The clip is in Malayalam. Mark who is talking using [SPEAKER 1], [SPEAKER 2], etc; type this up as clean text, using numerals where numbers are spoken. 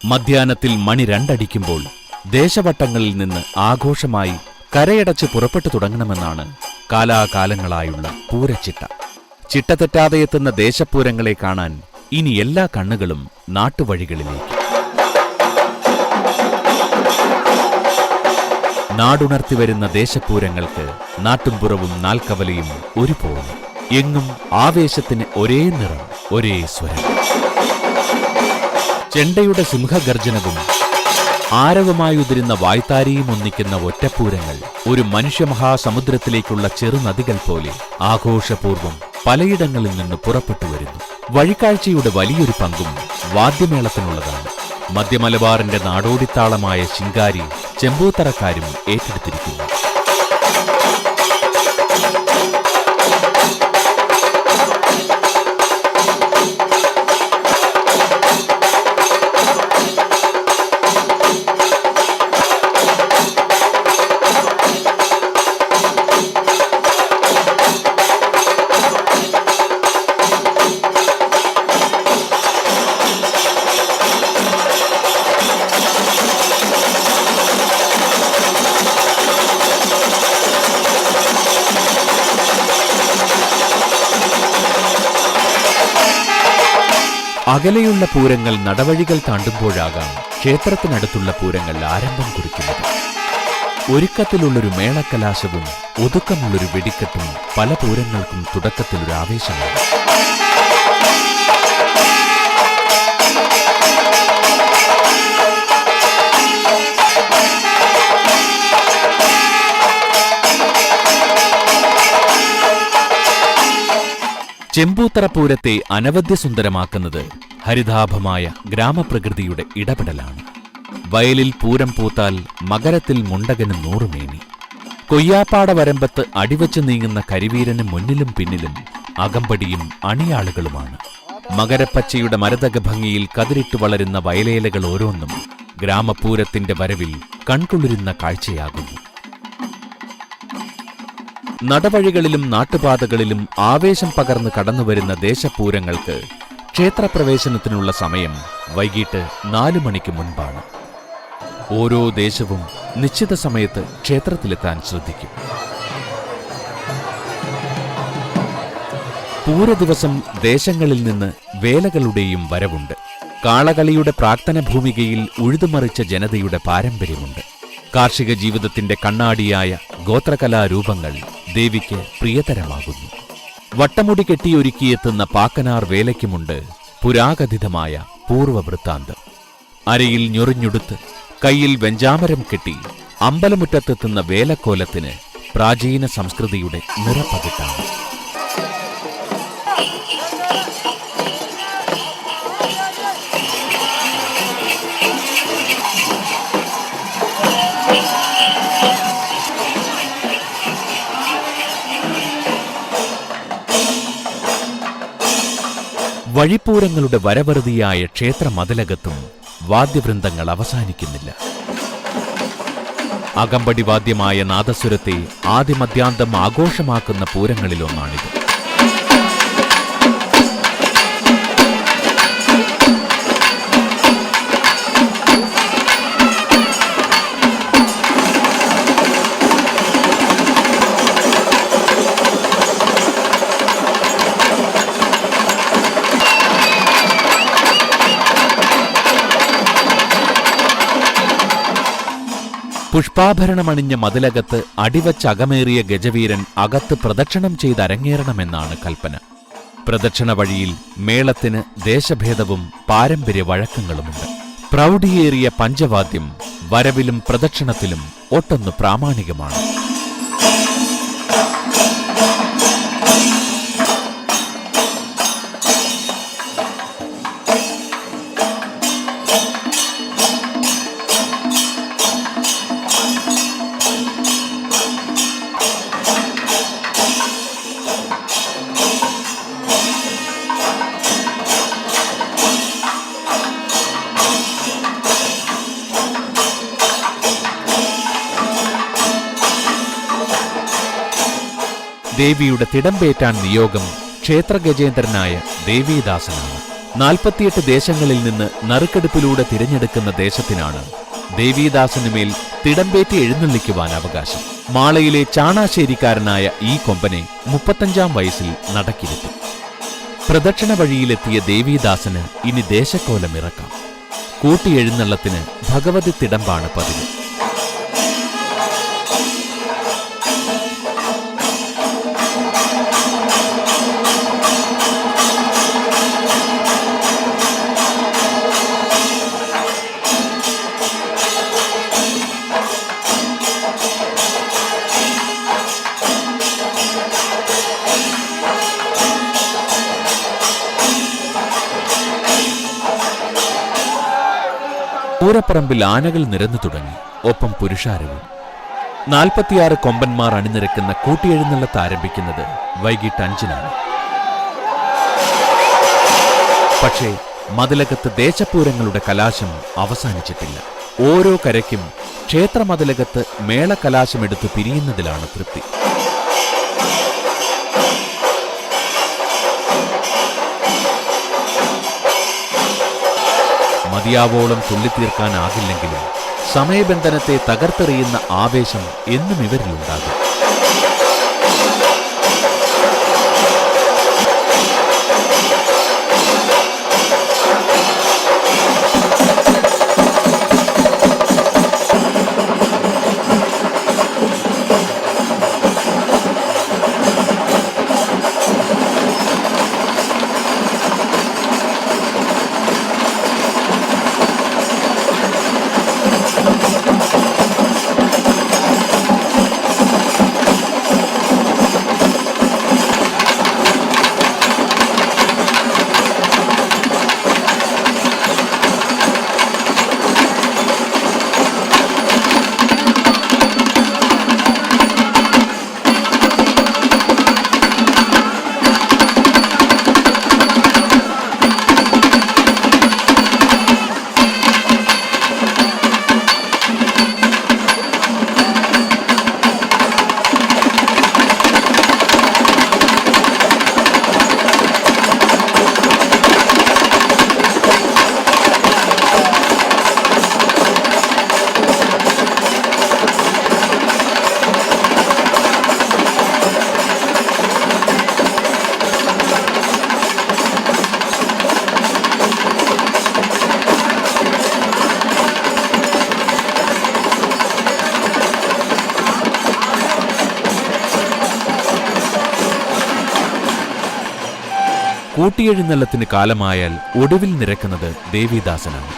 [SPEAKER 1] മധ്യാഹ്നത്തിൽ മണി 2 അടിക്കുമ്പോൾ ദേശവട്ടങ്ങളിൽ നിന്ന് ആഘോഷമായി കരയടച്ച് പുറപ്പെട്ടു തുടങ്ങണമെന്നാണ് കാലാകാലങ്ങളായുള്ള പൂരച്ചിട്ട. ചിട്ട തെറ്റാതെ എത്തുന്ന ദേശപൂരങ്ങളെ കാണാൻ ഇനി എല്ലാ കണ്ണുകളും നാട്ടുവഴികളിലേക്ക്. നാടുണർത്തി വരുന്ന ദേശപൂരങ്ങൾക്ക് നാട്ടുംപുറവും നാൽക്കവലയും ഒരുപോലെ. എങ്ങും ആവേശത്തിന് ഒരേ നിറം, ഒരേ സ്വരം. ചെണ്ടയുടെ സിംഹഗർജനവും ആരവമായുതിരുന്ന വായ്ത്താരിയും ഒന്നിക്കുന്ന ഒറ്റപ്പൂരങ്ങൾ ഒരു മനുഷ്യമഹാസമുദ്രത്തിലേക്കുള്ള ചെറുനദികൾ പോലെ ആഘോഷപൂർവ്വം പലയിടങ്ങളിൽ നിന്ന് പുറപ്പെട്ടു വരുന്നു. വഴിക്കാഴ്ചയുടെ വലിയൊരു പങ്കും വാദ്യമേളത്തിനുള്ളതാണ്. മധ്യമലബാറിന്റെ നാടോടിത്താളമായ ശിങ്കാരി ചെമ്പൂത്തറക്കാരും ഏറ്റെടുത്തിരിക്കുന്നു. അകലെയുള്ള പൂരങ്ങൾ നടവഴികൾ താണ്ടുമ്പോഴാകാം ക്ഷേത്രത്തിനടുത്തുള്ള പൂരങ്ങൾ ആരംഭം കുറിക്കുന്നത്. ഒരുക്കത്തിലുള്ളൊരു മേളക്കലാശവും ഒതുക്കമുള്ളൊരു വെടിക്കെട്ടും പല പൂരങ്ങൾക്കും തുടക്കത്തിലൊരു ആവേശമാണ്. ചെമ്പൂത്തറ പൂരത്തെ അനവദ്യസുന്ദരമാക്കുന്നത് ഹരിതാഭമായ ഗ്രാമപ്രകൃതിയുടെ ഇടപെടലാണ്. വയലിൽ പൂരം പൂത്താൽ മകരത്തിൽ മുണ്ടകന് 100 മേനി. കൊയ്യാപ്പാട വരമ്പത്ത് അടിവച്ചു നീങ്ങുന്ന കരിവീരന് മുന്നിലും പിന്നിലും അകമ്പടിയും അണിയാളുകളുമാണ്. മകരപ്പച്ചയുടെ മരതക ഭംഗിയിൽ കതിരിട്ട് വളരുന്ന വയലേലകൾ ഓരോന്നും ഗ്രാമപൂരത്തിന്റെ വരവിൽ കൺകുളിരുന്ന കാഴ്ചയാകുന്നു. നടവഴികളിലും നാട്ടുപാതകളിലും ആവേശം പകർന്ന് കടന്നുവരുന്ന ദേശപൂരങ്ങൾക്ക് ക്ഷേത്രപ്രവേശനത്തിനുള്ള സമയം വൈകിട്ട് 4 മണിക്ക് മുൻപാണ്. ഓരോ ദേശവും നിശ്ചിത സമയത്ത് ക്ഷേത്രത്തിലെത്താൻ ശ്രദ്ധിക്കും. പൂരദിവസം ദേശങ്ങളിൽ നിന്ന് വേലകളുടെയും വരവുണ്ട്. കാളകളിയുടെ പ്രാക്തന ഭൂമികയിൽ ഉഴുതുമറിച്ച ജനതയുടെ പാരമ്പര്യമുണ്ട്. കാർഷിക ജീവിതത്തിന്റെ കണ്ണാടിയായ ഗോത്രകലാരൂപങ്ങൾ ദേവിക്ക് പ്രിയതരമാകുന്നു. വട്ടമുടി കെട്ടിയൊരുക്കിയെത്തുന്ന പാക്കനാർ വേലയ്ക്കുമുണ്ട് പുരാകഥിതമായ പൂർവവൃത്താന്തം. അരയിൽ ഞൊറിഞ്ഞുടുത്ത് കയ്യിൽ വെഞ്ചാമരം കെട്ടി അമ്പലമുറ്റത്തെത്തുന്ന വേലക്കോലത്തിന് പ്രാചീന സംസ്കൃതിയുടെ നിറപ്പകിട്ടാണ്. വഴിപ്പൂരങ്ങളുടെ വരവറുതിയായ ക്ഷേത്രമതിലകത്തും വാദ്യവൃന്ദങ്ങൾ അവസാനിക്കുന്നില്ല. അകമ്പടി വാദ്യമായ നാദസ്വരത്തെ ആദിമധ്യാന്തം ആഘോഷമാക്കുന്ന പൂരങ്ങളിലൊന്നാണിത്. പുഷ്പാഭരണമണിഞ്ഞ മതിലകത്ത് അടിവച്ചകമേറിയ ഗജവീരൻ അകത്ത് പ്രദക്ഷിണം ചെയ്തരങ്ങേറണമെന്നാണ് കൽപ്പന. പ്രദക്ഷിണ വഴിയിൽ മേളത്തിന് ദേശഭേദവും പാരമ്പര്യ വഴക്കങ്ങളുമുണ്ട്. പ്രൗഢിയേറിയ പഞ്ചവാദ്യം വരവിലും പ്രദക്ഷിണത്തിലും ഒട്ടൊന്ന് പ്രാമാണികമാണ്. ദേവിയുടെ തിടമ്പേറ്റാൻ നിയോഗം ക്ഷേത്രഗജേന്ദ്രനായ ദേവീദാസനാണ്. 48 ദേശങ്ങളിൽ നിന്ന് നറുക്കെടുപ്പിലൂടെ തിരഞ്ഞെടുക്കുന്ന ദേശത്തിനാണ് ദേവീദാസനുമേൽ തിടമ്പേറ്റി എഴുന്നള്ളിക്കുവാൻ അവകാശം. മാളയിലെ ചാണാശ്ശേരിക്കാരനായ ഈ കൊമ്പനെ 35-ാം വയസ്സിൽ നടക്കിരുത്തി. പ്രദക്ഷിണ വഴിയിലെത്തിയ ദേവീദാസന് ഇനി ദേശക്കോലമിറക്കാം. കൂട്ടിയെഴുന്നള്ളത്തിന് ഭഗവതി തിടമ്പാണ് പതിവ്. പൂരപ്പറമ്പിൽ ആനകൾ നിരന്നു തുടങ്ങി. ഒപ്പം പുരുഷാരവും. 46 കൊമ്പന്മാർ അണിനിരക്കുന്ന കൂട്ടിയെഴുന്നള്ളത്ത് ആരംഭിക്കുന്നത് വൈകിട്ട് 5-നാണ്. പക്ഷേ മതിലകത്ത് ദേശപൂരങ്ങളുടെ കലാശം അവസാനിച്ചിട്ടില്ല. ഓരോ കരയ്ക്കും ക്ഷേത്രമതിലകത്ത് മേളകലാശമെടുത്ത് പിരിയുന്നതിലാണ് തൃപ്തി. മതിയാവോളം തുള്ളിത്തീർക്കാനാകില്ലെങ്കിലും സമയബന്ധനത്തെ തകർത്തെറിയുന്ന ആവേശം എന്നും ഇവരിലുണ്ടാകും. കൂട്ടിയെഴുന്നള്ളത്തിന് കാലമായാൽ ഒടുവിൽ നിരക്കുന്നത് ദേവീദാസനാണ്.